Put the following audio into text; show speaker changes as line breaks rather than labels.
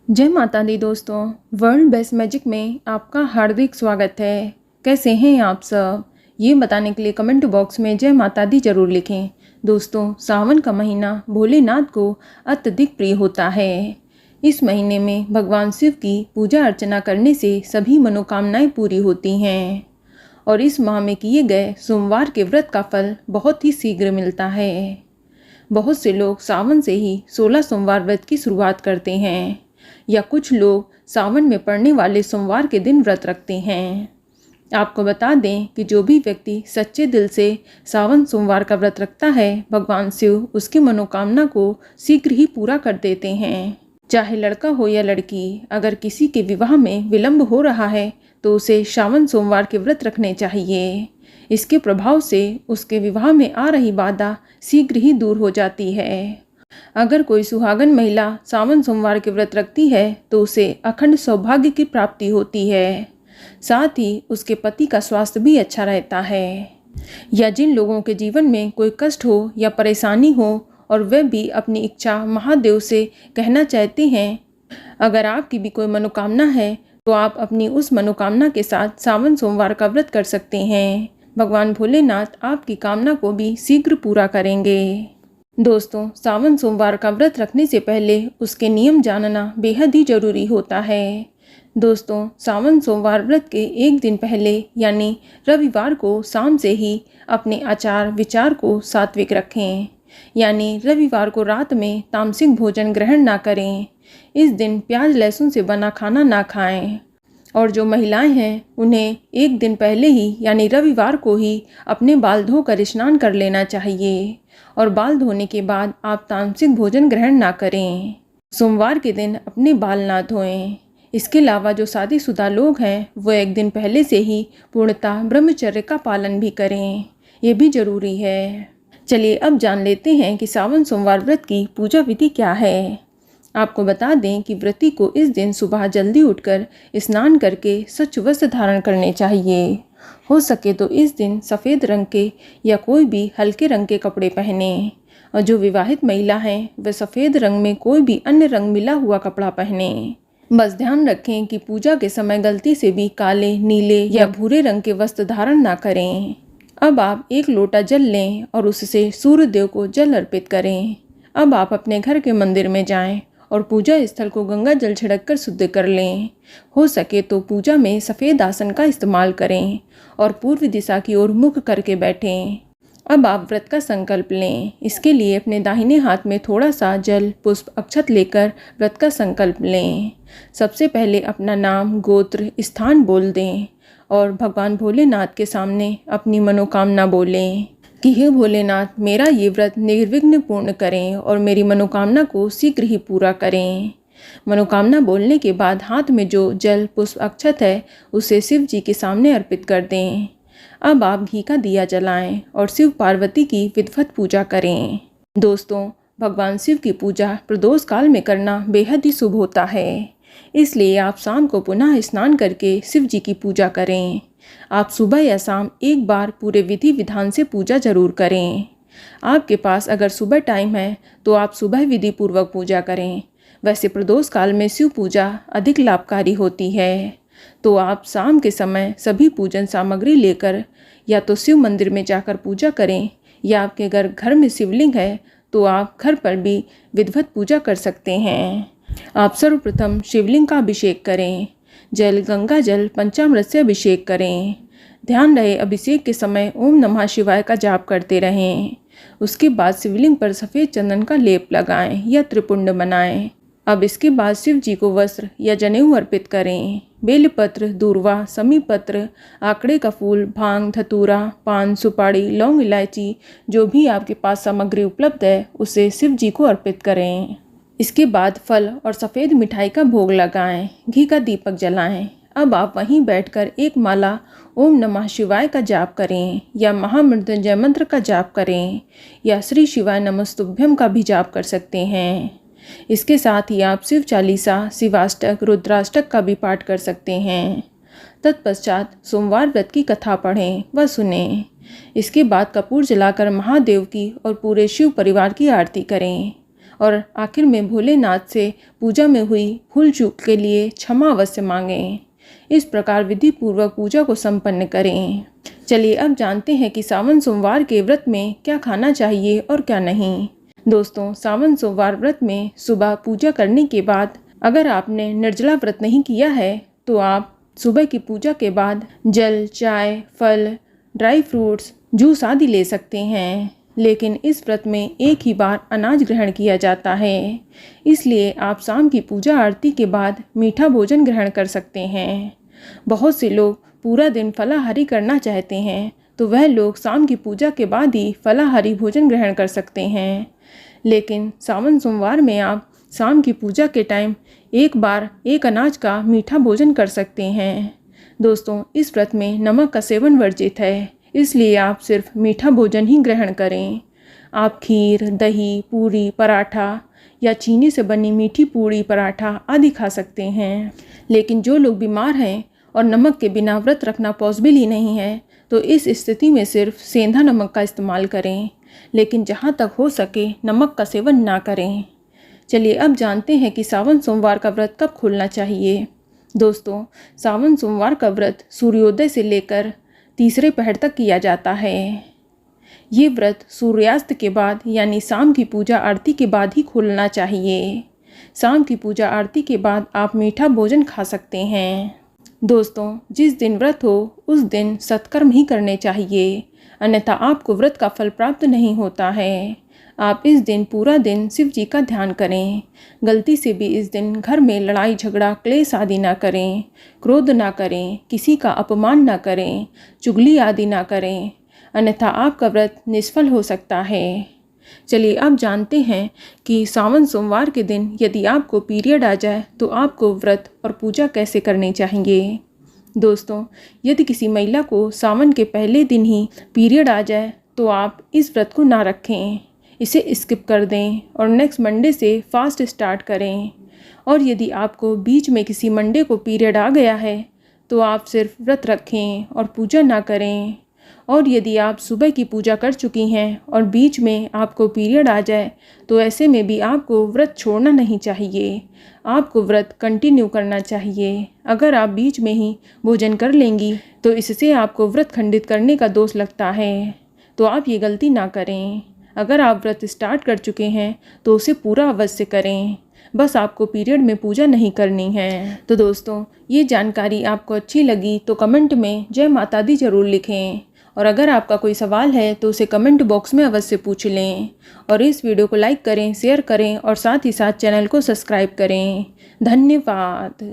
जय माता दी दोस्तों। वर्ल्ड बेस्ट मैजिक में आपका हार्दिक स्वागत है। कैसे हैं आप सब, ये बताने के लिए कमेंट बॉक्स में जय माता दी जरूर लिखें। दोस्तों, सावन का महीना भोलेनाथ को अत्यधिक प्रिय होता है। इस महीने में भगवान शिव की पूजा अर्चना करने से सभी मनोकामनाएं पूरी होती हैं और इस माह में किए गए सोमवार के व्रत का फल बहुत ही शीघ्र मिलता है। बहुत से लोग सावन से ही 16 सोमवार व्रत की शुरुआत करते हैं या कुछ लोग सावन में पड़ने वाले सोमवार के दिन व्रत रखते हैं। आपको बता दें कि जो भी व्यक्ति सच्चे दिल से सावन सोमवार का व्रत रखता है, भगवान शिव उसकी मनोकामना को शीघ्र ही पूरा कर देते हैं। चाहे लड़का हो या लड़की, अगर किसी के विवाह में विलंब हो रहा है तो उसे सावन सोमवार के व्रत रखने चाहिए। इसके प्रभाव से उसके विवाह में आ रही बाधा शीघ्र ही दूर हो जाती है। अगर कोई सुहागन महिला सावन सोमवार के व्रत रखती है तो उसे अखंड सौभाग्य की प्राप्ति होती है। साथ ही उसके पति का स्वास्थ्य भी अच्छा रहता है। या जिन लोगों के जीवन में कोई कष्ट हो या परेशानी हो और वे भी अपनी इच्छा महादेव से कहना चाहते हैं, अगर आपकी भी कोई मनोकामना है तो आप अपनी उस मनोकामना के साथ सावन सोमवार का व्रत कर सकते हैं। भगवान भोलेनाथ आपकी कामना को भी शीघ्र पूरा करेंगे। दोस्तों, सावन सोमवार का व्रत रखने से पहले उसके नियम जानना बेहद ही जरूरी होता है। दोस्तों, सावन सोमवार व्रत के एक दिन पहले यानी रविवार को शाम से ही अपने आचार विचार को सात्विक रखें, यानी रविवार को रात में तामसिक भोजन ग्रहण ना करें। इस दिन प्याज लहसुन से बना खाना ना खाएं और जो महिलाएं हैं उन्हें एक दिन पहले ही यानी रविवार को ही अपने बाल धोकर स्नान कर लेना चाहिए और बाल धोने के बाद आप तामसिक भोजन ग्रहण ना करें। सोमवार के दिन अपने बाल ना धोएं। इसके अलावा जो शादीशुदा लोग हैं वो एक दिन पहले से ही पूर्णतः ब्रह्मचर्य का पालन भी करें, ये भी जरूरी है। चलिए अब जान लेते हैं कि सावन सोमवार व्रत की पूजा विधि क्या है। आपको बता दें कि व्रती को इस दिन सुबह जल्दी उठकर स्नान करके स्वच्छ वस्त्र धारण करने चाहिए। हो सके तो इस दिन सफ़ेद रंग के या कोई भी हल्के रंग के कपड़े पहने और जो विवाहित महिला हैं वह सफ़ेद रंग में कोई भी अन्य रंग मिला हुआ कपड़ा पहने। बस ध्यान रखें कि पूजा के समय गलती से भी काले, नीले या भूरे रंग के वस्त्र धारण ना करें। अब आप एक लोटा जल लें और उससे सूर्य देव को जल अर्पित करें। अब आप अपने घर के मंदिर में जाएं और पूजा स्थल को गंगा जल छिड़क कर शुद्ध कर लें। हो सके तो पूजा में सफ़ेद आसन का इस्तेमाल करें और पूर्व दिशा की ओर मुख करके बैठें। अब आप व्रत का संकल्प लें। इसके लिए अपने दाहिने हाथ में थोड़ा सा जल, पुष्प, अक्षत लेकर व्रत का संकल्प लें। सबसे पहले अपना नाम, गोत्र, स्थान बोल दें और भगवान भोलेनाथ के सामने अपनी मनोकामना बोलें कि हे भोलेनाथ, मेरा ये व्रत निर्विघ्न पूर्ण करें और मेरी मनोकामना को शीघ्र ही पूरा करें। मनोकामना बोलने के बाद हाथ में जो जल, पुष्प, अक्षत है उसे शिव जी के सामने अर्पित कर दें। अब आप घी का दिया जलाएं और शिव पार्वती की विधिवत पूजा करें। दोस्तों, भगवान शिव की पूजा प्रदोष काल में करना बेहद ही शुभ होता है, इसलिए आप शाम को पुनः स्नान करके शिव जी की पूजा करें। आप सुबह या शाम एक बार पूरे विधि विधान से पूजा जरूर करें। आपके पास अगर सुबह टाइम है तो आप सुबह विधि पूर्वक पूजा करें। वैसे प्रदोष काल में शिव पूजा अधिक लाभकारी होती है, तो आप शाम के समय सभी पूजन सामग्री लेकर या तो शिव मंदिर में जाकर पूजा करें या आपके घर में शिवलिंग है तो आप घर पर भी विधिवत पूजा कर सकते हैं। आप सर्वप्रथम शिवलिंग का अभिषेक करें। जल, गंगा जल, पंचामृत से अभिषेक करें। ध्यान रहे अभिषेक के समय ओम नमः शिवाय का जाप करते रहें। उसके बाद शिवलिंग पर सफ़ेद चंदन का लेप लगाएं या त्रिपुंड बनाएं। अब इसके बाद शिव जी को वस्त्र या जनेऊ अर्पित करें। बेलपत्र, दूर्वा, समी पत्र, आकड़े का फूल, भांग, धतूरा, पान, सुपारी, लौंग, इलायची, जो भी आपके पास सामग्री उपलब्ध है उसे शिव जी को अर्पित करें। इसके बाद फल और सफ़ेद मिठाई का भोग लगाएं, घी का दीपक जलाएं। अब आप वहीं बैठकर एक माला ओम नमः शिवाय का जाप करें या महामृत्युंजय मंत्र का जाप करें या श्री शिवाय नमस्तुभ्यम का भी जाप कर सकते हैं। इसके साथ ही आप शिव चालीसा, शिवाष्टक, रुद्राष्टक का भी पाठ कर सकते हैं। तत्पश्चात सोमवार व्रत की कथा पढ़ें व सुनें। इसके बाद कपूर जलाकर महादेव की और पूरे शिव परिवार की आरती करें और आखिर में भोलेनाथ से पूजा में हुई भूल चूक के लिए क्षमा अवश्य मांगें। इस प्रकार विधि पूर्वक पूजा को संपन्न करें। चलिए अब जानते हैं कि सावन सोमवार के व्रत में क्या खाना चाहिए और क्या नहीं। दोस्तों, सावन सोमवार व्रत में सुबह पूजा करने के बाद अगर आपने निर्जला व्रत नहीं किया है तो आप सुबह की पूजा के बाद जल, चाय, फल, ड्राई फ्रूट्स, जूस आदि ले सकते हैं। लेकिन इस व्रत में एक ही बार अनाज ग्रहण किया जाता है, इसलिए आप शाम की पूजा आरती के बाद मीठा भोजन ग्रहण कर सकते हैं। बहुत से लोग पूरा दिन फलाहारी करना चाहते हैं तो वह लोग शाम की पूजा के बाद ही फलाहारी भोजन ग्रहण कर सकते हैं। लेकिन सावन सोमवार में आप शाम की पूजा के टाइम एक बार एक अनाज का मीठा भोजन कर सकते हैं। दोस्तों, इस व्रत में नमक का सेवन वर्जित है, इसलिए आप सिर्फ मीठा भोजन ही ग्रहण करें। आप खीर, दही, पूरी, पराठा या चीनी से बनी मीठी पूरी, पराठा आदि खा सकते हैं। लेकिन जो लोग बीमार हैं और नमक के बिना व्रत रखना पॉसिबल ही नहीं है तो इस स्थिति में सिर्फ सेंधा नमक का इस्तेमाल करें, लेकिन जहाँ तक हो सके नमक का सेवन ना करें। चलिए अब जानते हैं कि सावन सोमवार का व्रत कब खोलना चाहिए। दोस्तों, सावन सोमवार का व्रत सूर्योदय से लेकर तीसरे पहर तक किया जाता है। ये व्रत सूर्यास्त के बाद यानी शाम की पूजा आरती के बाद ही खोलना चाहिए। शाम की पूजा आरती के बाद आप मीठा भोजन खा सकते हैं। दोस्तों, जिस दिन व्रत हो उस दिन सत्कर्म ही करने चाहिए, अन्यथा आपको व्रत का फल प्राप्त नहीं होता है। आप इस दिन पूरा दिन शिव जी का ध्यान करें। गलती से भी इस दिन घर में लड़ाई झगड़ा क्लेश आदि ना करें, क्रोध ना करें, किसी का अपमान ना करें, चुगली आदि ना करें, अन्यथा आपका व्रत निष्फल हो सकता है। चलिए अब जानते हैं कि सावन सोमवार के दिन यदि आपको पीरियड आ जाए तो आपको व्रत और पूजा कैसे करनी चाहिए। दोस्तों, यदि किसी महिला को सावन के पहले दिन ही पीरियड आ जाए तो आप इस व्रत को ना रखें, इसे स्किप कर दें और नेक्स्ट मंडे से फास्ट स्टार्ट करें। और यदि आपको बीच में किसी मंडे को पीरियड आ गया है तो आप सिर्फ व्रत रखें और पूजा ना करें। और यदि आप सुबह की पूजा कर चुकी हैं और बीच में आपको पीरियड आ जाए तो ऐसे में भी आपको व्रत छोड़ना नहीं चाहिए, आपको व्रत कंटिन्यू करना चाहिए। अगर आप बीच में ही भोजन कर लेंगी तो इससे आपको व्रत खंडित करने का दोष लगता है, तो आप ये गलती ना करें। अगर आप व्रत स्टार्ट कर चुके हैं तो उसे पूरा अवश्य करें, बस आपको पीरियड में पूजा नहीं करनी है। तो दोस्तों, ये जानकारी आपको अच्छी लगी तो कमेंट में जय माता दी जरूर लिखें, और अगर आपका कोई सवाल है तो उसे कमेंट बॉक्स में अवश्य पूछ लें। और इस वीडियो को लाइक करें, शेयर करें और साथ ही साथ चैनल को सब्सक्राइब करें। धन्यवाद।